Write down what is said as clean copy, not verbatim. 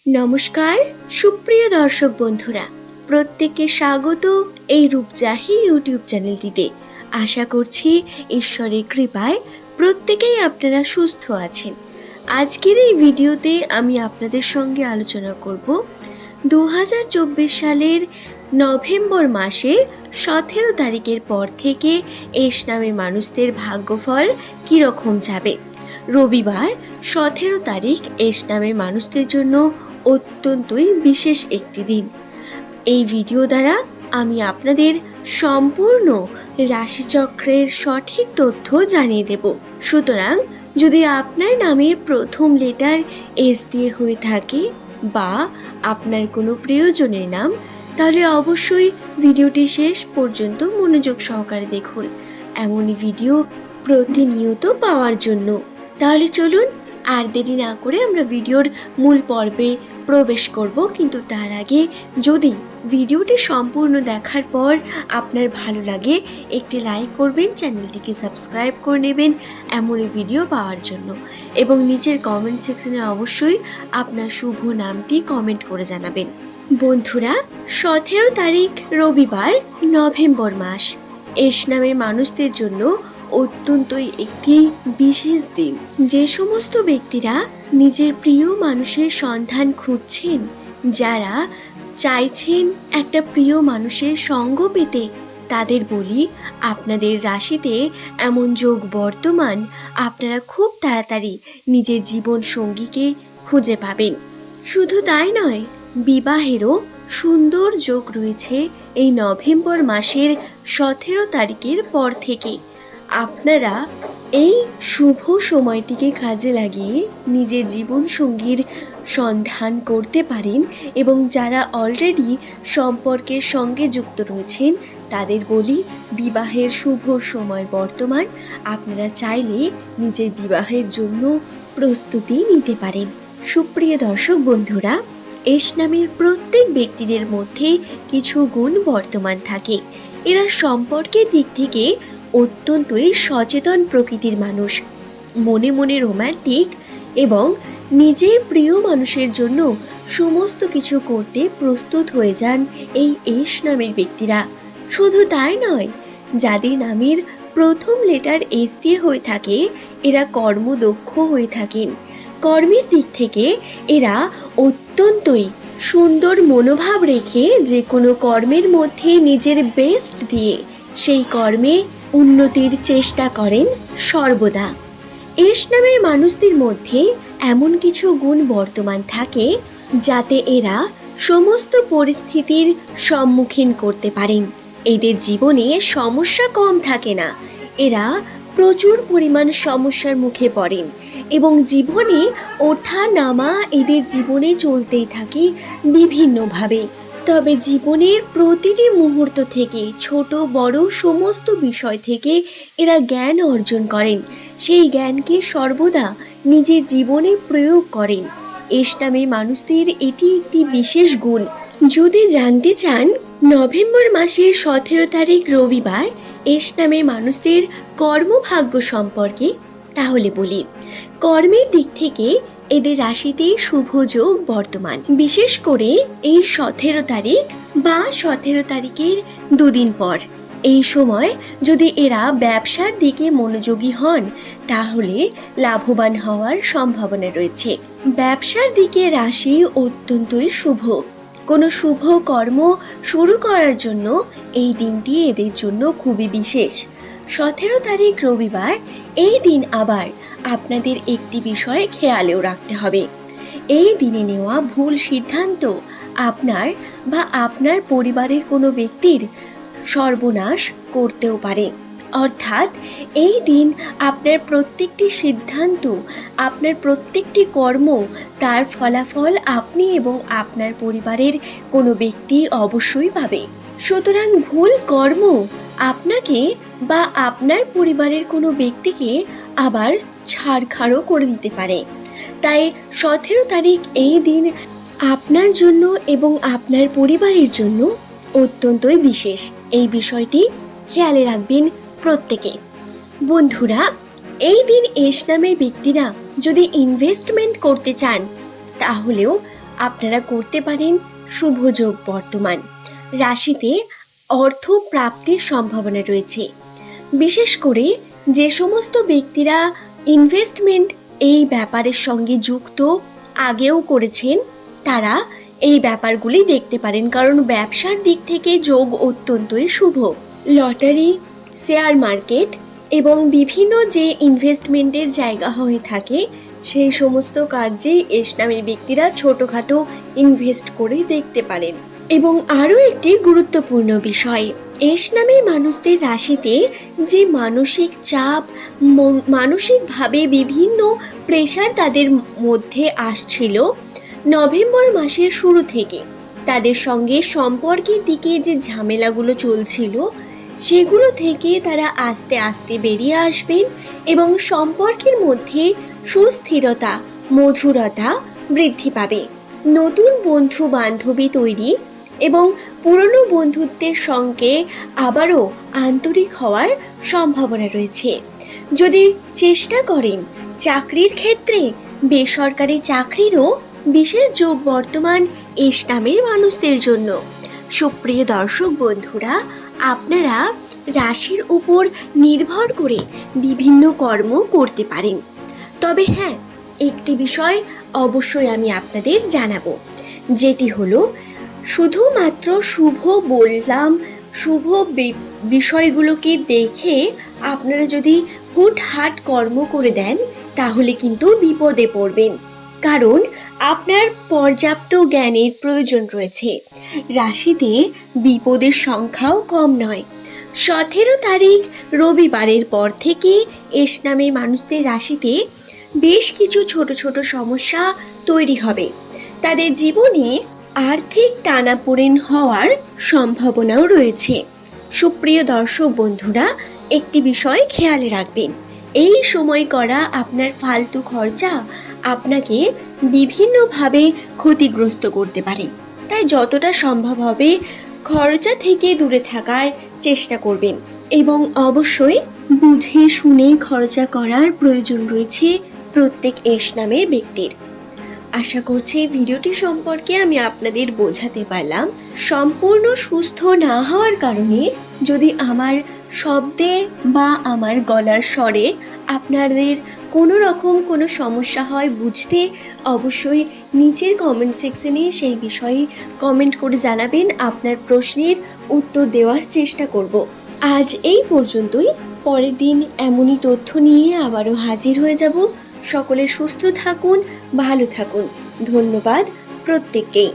নমস্কার সুপ্রিয় দর্শক বন্ধুরা, প্রত্যেককে স্বাগত এই রূপজাহি ইউটিউব চ্যানেলটিতে। আশা করছি ঈশ্বরের কৃপায় প্রত্যেকেই আপনারা সুস্থ আছেন। আজকের এই ভিডিওতে আমি আপনাদের সঙ্গে আলোচনা করব 2024 সালের নভেম্বর মাসের 17 তারিখের পর থেকে এস নামের মানুষদের ভাগ্যফল কীরকম যাবে। রবিবার 17 তারিখ এস নামের মানুষদের জন্য অত্যন্তই বিশেষ একটি দিন। এই ভিডিও দ্বারা আমি আপনাদের সম্পূর্ণ রাশিচক্রের সঠিক তথ্য জানিয়ে দেব। সুতরাং যদি আপনার নামের প্রথম লেটার এস দিয়ে হয়ে থাকে বা আপনার কোনো প্রিয়জনের নাম, তাহলে অবশ্যই ভিডিওটি শেষ পর্যন্ত মনোযোগ সহকারে দেখুন এমনই ভিডিও প্রতিনিয়ত পাওয়ার জন্য। তাহলে চলুন আর দেরি না করে আমরা ভিডিওর মূল পর্বে প্রবেশ করব। কিন্তু তার আগে যদি ভিডিওটি সম্পূর্ণ দেখার পর আপনার ভালো লাগে, একটি লাইক করবেন, চ্যানেলটিকে সাবস্ক্রাইব করে নেবেন এমনই ভিডিও পাওয়ার জন্য, এবং নিচের কমেন্ট সেকশনে অবশ্যই আপনার শুভ নামটি কমেন্ট করে জানাবেন। বন্ধুরা, 17 তারিখ রবিবার নভেম্বর মাস এস নামের মানুষদের জন্য অত্যন্তই একটি বিশেষ দিন। যে সমস্ত ব্যক্তিরা নিজের প্রিয় মানুষের সন্ধান খুঁজছেন, যারা চাইছেন একটা প্রিয় মানুষের সঙ্গ পেতে, তাদের বলি আপনাদের রাশিতে এমন যোগ বর্তমান, আপনারা খুব তাড়াতাড়ি নিজের জীবন সঙ্গীকে খুঁজে পাবেন। শুধু তাই নয়, বিবাহেরও সুন্দর যোগ রয়েছে এই নভেম্বর মাসের 17 তারিখের পর থেকে। আপনারা এই শুভ সময়টিকে কাজে লাগিয়ে নিজের জীবন সঙ্গীর সন্ধান করতে পারেন, এবং যারা অলরেডি সম্পর্কের সঙ্গে যুক্ত রয়েছেন তাদের বলি বিবাহের শুভ সময় বর্তমান। আপনারা চাইলে নিজের বিবাহের জন্য প্রস্তুতি নিতে পারেন। সুপ্রিয় দর্শক বন্ধুরা, এস নামের প্রত্যেক ব্যক্তিদের মধ্যে কিছু গুণ বর্তমান থাকে। এরা সম্পর্কের দিক থেকে অত্যন্তই সচেতন প্রকৃতির মানুষ, মনে মনে রোম্যান্টিক, এবং নিজের প্রিয় মানুষের জন্য সমস্ত কিছু করতে প্রস্তুত হয়ে যান এই এস নামের ব্যক্তিরা। শুধু তাই নয়, যাদের নামের প্রথম লেটার এস দিয়ে হয়ে থাকে, এরা কর্মদক্ষ হয়ে থাকেন। কর্মের দিক থেকে এরা অত্যন্তই সুন্দর মনোভাব রেখে যে কোনো কর্মের মধ্যে নিজের বেস্ট দিয়ে সেই কর্মে উন্নতির চেষ্টা করেন সর্বদা। এস নামের মানুষদের মধ্যে এমন কিছু গুণ বর্তমান থাকে যাতে এরা সমস্ত পরিস্থিতির সম্মুখীন করতে পারেন। এদের জীবনে সমস্যা কম থাকে না, এরা প্রচুর পরিমাণ সমস্যার মুখে পড়েন, এবং জীবনে ওঠা নামা এদের জীবনে চলতেই থাকে বিভিন্নভাবে। তবে জীবনের প্রতিটি মুহূর্ত থেকে, ছোট বড় সমস্ত বিষয় থেকে এরা জ্ঞান অর্জন করেন, সেই জ্ঞানকে সর্বদা নিজের জীবনে প্রয়োগ করেন। এস নামের মানুষদের এটি একটি বিশেষ গুণ। যদি জানতে চান নভেম্বর মাসের 17 তারিখ রবিবার এস নামের মানুষদের কর্মভাগ্য সম্পর্কে, তাহলে বলি কর্মের দিক থেকে এদের রাশিতে শুভ যোগ বর্তমান। বিশেষ করে এই 17 তারিখ বা 17 তারিখের দুদিন পর, এই সময় যদি এরা ব্যবসার দিকে মনোযোগী হন, তাহলে লাভবান হওয়ার সম্ভাবনা রয়েছে। ব্যবসার দিকে রাশি অত্যন্তই শুভ। কোনো শুভ কর্ম শুরু করার জন্য এই দিনটি এদের জন্য খুবই বিশেষ। 17 তারিখ রবিবার এই দিন আবার আপনাদের একটি বিষয় খেয়ালেও রাখতে হবে। এই দিনে নেওয়া ভুল সিদ্ধান্ত আপনার বা আপনার পরিবারের কোনো ব্যক্তির সর্বনাশ করতেও পারে। অর্থাৎ এই দিন আপনার প্রত্যেকটি সিদ্ধান্ত, আপনার প্রত্যেকটি কর্ম, তার ফলাফল আপনি এবং আপনার পরিবারের কোনো ব্যক্তি অবশ্যই পাবে। সুতরাং ভুল কর্ম আপনাকে বা আপনার পরিবারের কোনো ব্যক্তিকে আবার ছাড়খাড়ও করে দিতে পারে। তাই 17 তারিখ এই দিন আপনার জন্য এবং আপনার পরিবারের জন্য অত্যন্তই বিশেষ। এই বিষয়টি খেয়ালে রাখবেন প্রত্যেকে। বন্ধুরা, এই দিন এস নামের ব্যক্তিরা যদি ইনভেস্টমেন্ট করতে চান, তাহলেও আপনারা করতে পারেন শুভ যোগ বর্তমান। রাশিতে অর্থ প্রাপ্তির সম্ভাবনা রয়েছে। বিশেষ করে যে সমস্ত ব্যক্তিরা ইনভেস্টমেন্ট এই ব্যাপারের সঙ্গে যুক্ত আগেও করেছেন, তারা এই ব্যাপারগুলি দেখতে পারেন, কারণ ব্যবসার দিক থেকে যোগ অত্যন্তই শুভ। লটারি, শেয়ার মার্কেট এবং বিভিন্ন যে ইনভেস্টমেন্টের জায়গা হয়ে থাকে, সেই সমস্ত কার্যেই এস নামের ব্যক্তিরা ছোটোখাটো ইনভেস্ট করে দেখতে পারেন। এবং আরও একটি গুরুত্বপূর্ণ বিষয়, এস নামের মানুষদের রাশিতে যে মানসিক চাপ, মানসিকভাবে বিভিন্ন প্রেশার তাদের মধ্যে আসছিল নভেম্বর মাসের শুরু থেকে, তাদের সঙ্গে সম্পর্কের দিকে যে ঝামেলাগুলো চলছিল সেগুলো থেকে তারা আস্তে আস্তে বেরিয়ে আসবেন এবং সম্পর্কের মধ্যে সুস্থিরতা, মধুরতা বৃদ্ধি পাবে। নতুন বন্ধু বান্ধবী তৈরি এবং পুরনো বন্ধুত্বের সঙ্গে আবারও আন্তরিক হওয়ার সম্ভাবনা রয়েছে। যদি চেষ্টা করেন চাকরির ক্ষেত্রে, বেসরকারি চাকরিরও বিশেষ যোগ বর্তমান এস নামের মানুষদের জন্য। সুপ্রিয় দর্শক বন্ধুরা, আপনারা রাশির উপর নির্ভর করে বিভিন্ন কর্ম করতে পারেন। তবে হ্যাঁ, একটি বিষয় অবশ্যই আমি আপনাদের জানাবো, যেটি হলো শুধুমাত্র শুভ বললাম, শুভ বিষয়গুলোকে দেখে আপনারা যদি হুটহাট কর্ম করে দেন তাহলে কিন্তু বিপদে পড়বেন, কারণ আপনার পর্যাপ্ত জ্ঞানের প্রয়োজন রয়েছে। রাশিতে বিপদের সংখ্যাও কম নয়। 17 তারিখ রবিবারের পর থেকে এস নামে মানুষদের রাশিতে বেশ কিছু ছোট ছোট সমস্যা তৈরি হবে। তাদের জীবনে আর্থিক টানাপোড়েন হওয়ার সম্ভাবনাও রয়েছে। সুপ্রিয় দর্শক বন্ধুরা, একটি বিষয় খেয়ালে রাখবেন, এই সময় করা আপনার ফালতু খরচা আপনাকে বিভিন্নভাবে ক্ষতিগ্রস্ত করতে পারে। তাই যতটা সম্ভব হবে খরচা থেকে দূরে থাকার চেষ্টা করবেন এবং অবশ্যই বুঝে শুনে খরচা করার প্রয়োজন রয়েছে প্রত্যেক এস নামের ব্যক্তির। আশা করছি ভিডিওটি সম্পর্কে আমি আপনাদের বোঝাতে পারলাম। সম্পূর্ণ সুস্থ না হওয়ার কারণে যদি আমার শব্দে বা আমার গলার স্বরে আপনাদের কোনো রকম কোনো সমস্যা হয় বুঝতে, অবশ্যই নিচের কমেন্ট সেকশনে সেই বিষয়ে কমেন্ট করে জানাবেন। আপনার প্রশ্নের উত্তর দেওয়ার চেষ্টা করব। আজ এই পর্যন্তই। পরের দিন এমনই তথ্য নিয়ে আবারও হাজির হয়ে যাব। সকলে সুস্থ থাকুন, ভালো থাকুন। ধন্যবাদ প্রত্যেককেই।